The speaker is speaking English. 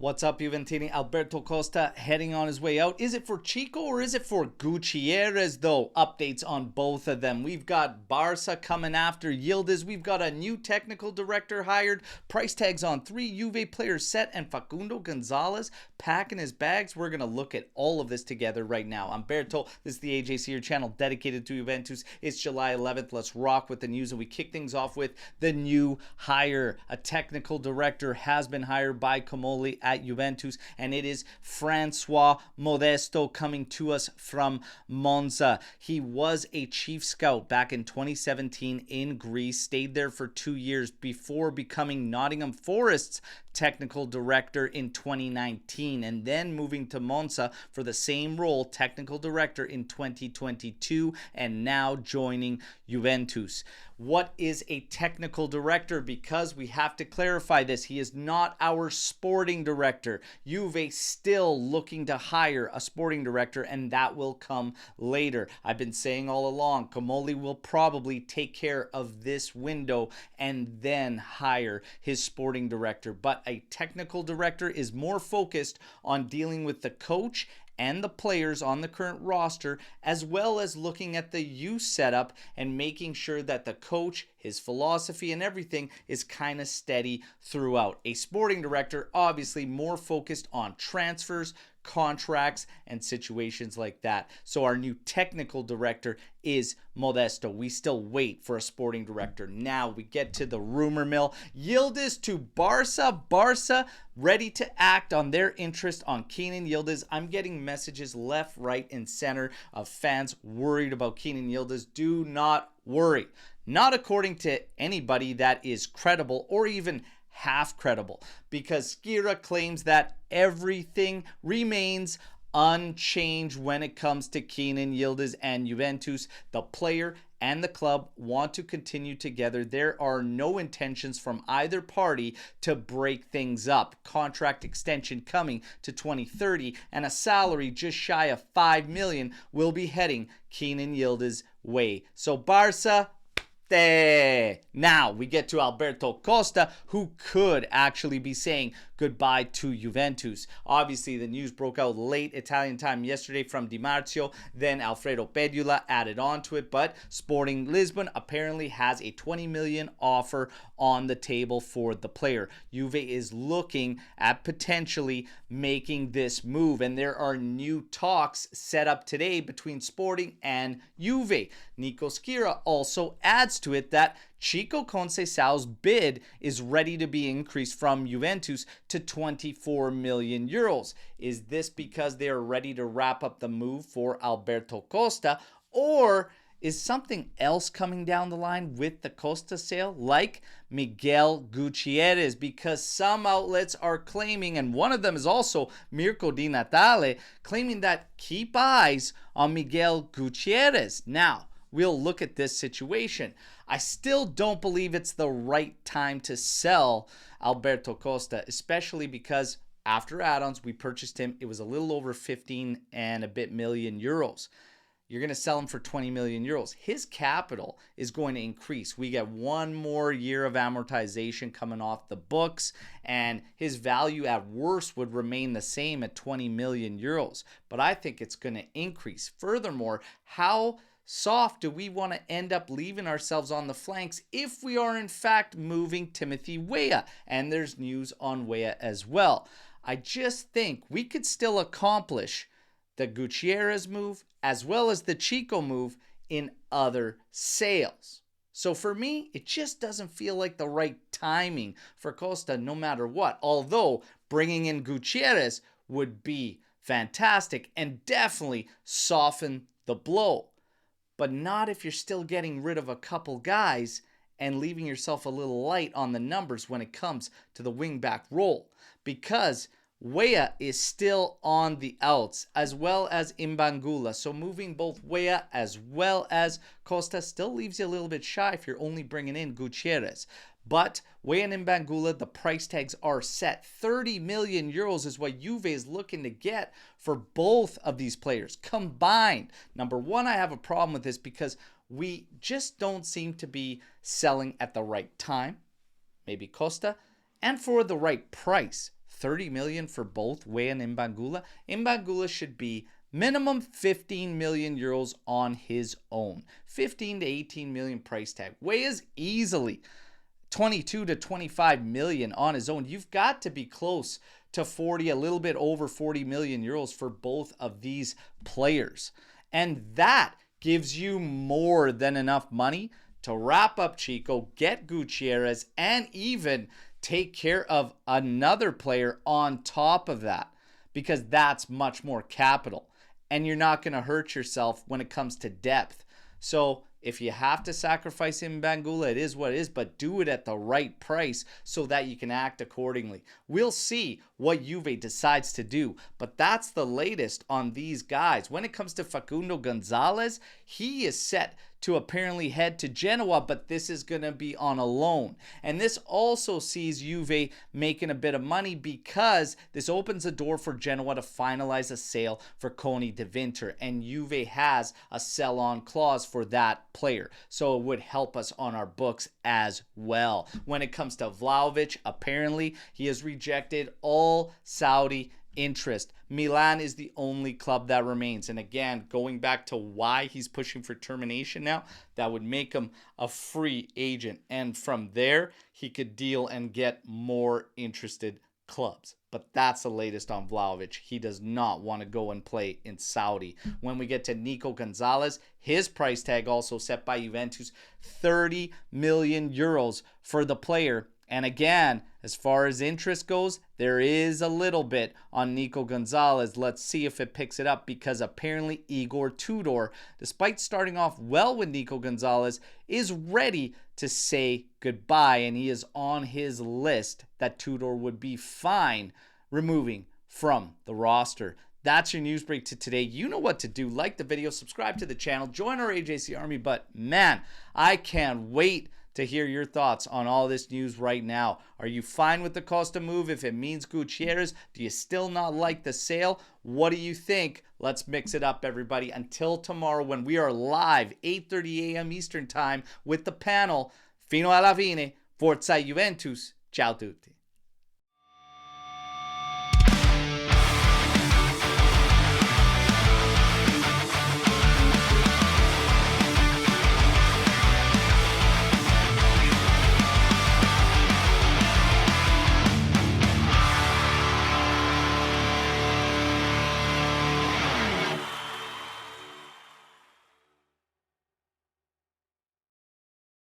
What's up, Juventini? Alberto Costa heading on his way out. Is it for Chico or is it for Gutierrez, though? Updates on both of them. We've got Barca coming after Yildiz. We've got a new technical director hired. Price tags on 3 Juve players set, and Facundo González packing his bags. We're going to look at all of this together right now. I'm Berto. This is the AJC, your channel dedicated to Juventus. It's July 11th. Let's rock with the news, and we kick things off with the new hire. A technical director has been hired by Comoli at Juventus, and it is Francois Modesto coming to us from Monza. He was a chief scout back in 2017 in Greece, stayed there for 2 years before becoming Nottingham Forest's technical director in 2019, and then moving to Monza for the same role, technical director, in 2022, and now joining Juventus. What is a technical director? Because we have to clarify this. He is not our sporting director. Juve still looking to hire a sporting director, and that will come later. I've been saying all along, Comoli will probably take care of this window and then hire his sporting director. But a technical director is more focused on dealing with the coach and the players on the current roster, as well as looking at the youth setup and making sure that the coach, his philosophy, and everything is kind of steady throughout. A sporting director, obviously more focused on transfers, contracts, and situations like that. So our new technical director is Modesto. We still wait for a sporting director. Now we get to the rumor mill. Yildiz to Barca. Barca ready to act on their interest on Kenan Yildiz. I'm getting messages left, right, and center of fans worried about Kenan Yildiz. Do not worry. Not according to anybody that is credible or even half credible, because Skira claims that everything remains unchanged when it comes to Kenan Yildiz and Juventus. The player and the club want to continue together. There are no intentions from either party to break things up. Contract extension coming to 2030, and a salary just shy of $5 million will be heading Kenan Yildiz way. So Barca, now we get to Alberto Costa, who could actually be saying goodbye to Juventus. Obviously, the news broke out late Italian time yesterday from Di Marzio. Then Alfredo Pedula added on to it. But Sporting Lisbon apparently has a $20 million offer on the table for the player. Juve is looking at potentially making this move, and there are new talks set up today between Sporting and Juve. Nico Skira also adds to it that Chico Conceição's bid is ready to be increased from Juventus to 24 million euros. Is this because they are ready to wrap up the move for Alberto Costa, or is something else coming down the line with the Costa sale, like Miguel Gutiérrez? Because some outlets are claiming, and one of them is also Mirko Di Natale, claiming that keep eyes on Miguel Gutiérrez. Now, we'll look at this situation. I still don't believe it's the right time to sell Alberto Costa, especially because after add-ons, we purchased him. It was a little over 15 and a bit million euros. You're going to sell him for 20 million euros. His capital is going to increase. We get one more year of amortization coming off the books, and his value at worst would remain the same at 20 million euros. But I think it's going to increase. Furthermore, how soft do we want to end up leaving ourselves on the flanks if we are in fact moving Timothy Weah? And there's news on Weah as well. I just think we could still accomplish the Gutierrez move as well as the Chico move in other sales. So for me, it just doesn't feel like the right timing for Costa no matter what. Although bringing in Gutierrez would be fantastic and definitely soften the blow. But not if you're still getting rid of a couple guys and leaving yourself a little light on the numbers when it comes to the wingback role. Because Weah is still on the outs, as well as Mbangula. So moving both Weah as well as Costa still leaves you a little bit shy if you're only bringing in Gutierrez. But Weah and Mbangula, the price tags are set. 30 million euros is what Juve is looking to get for both of these players combined. Number one, I have a problem with this because we just don't seem to be selling at the right time. Maybe Costa. And for the right price. 30 million for both Weah and Mbangula. Mbangula should be minimum 15 million euros on his own. 15 to 18 million price tag. Weah's easily 22 to 25 million on his own. You've got to be close to 40, a little bit over 40 million euros for both of these players. And that gives you more than enough money to wrap up Chico, get Gutierrez, and even take care of another player on top of that, because that's much more capital. And you're not going to hurt yourself when it comes to depth. So if you have to sacrifice Mbangula, it is what it is, but do it at the right price so that you can act accordingly. We'll see what Juve decides to do, but that's the latest on these guys. When it comes to Facundo González, he is set to apparently head to Genoa, but this is going to be on a loan. And this also sees Juve making a bit of money because this opens the door for Genoa to finalize a sale for Coni de Winter, and Juve has a sell-on clause for that player. So it would help us on our books as well. When it comes to Vlahovic, apparently he has rejected all Saudi interest. Milan is the only club that remains. And again, going back to why he's pushing for termination now, that would make him a free agent. And from there, he could deal and get more interested clubs. But that's the latest on Vlahovic. He does not want to go and play in Saudi. When we get to Nico González, his price tag also set by Juventus, 30 million euros for the player. And again, as far as interest goes, there is a little bit on Nico González. Let's see if it picks it up, because apparently Igor Tudor, despite starting off well with Nico González, is ready to say goodbye. And he is on his list that Tudor would be fine removing from the roster. That's your news break to today. You know what to do. Like the video, subscribe to the channel, join our AJC Army. But man, I can't wait to hear your thoughts on all this news right now. Are you fine with the Costa move if it means Gutierrez? Do you still not like the sale? What do you think? Let's mix it up, everybody. Until tomorrow, when we are live, 8:30 a.m. Eastern Time with the panel. Fino alla fine, Forza Juventus. Ciao tutti.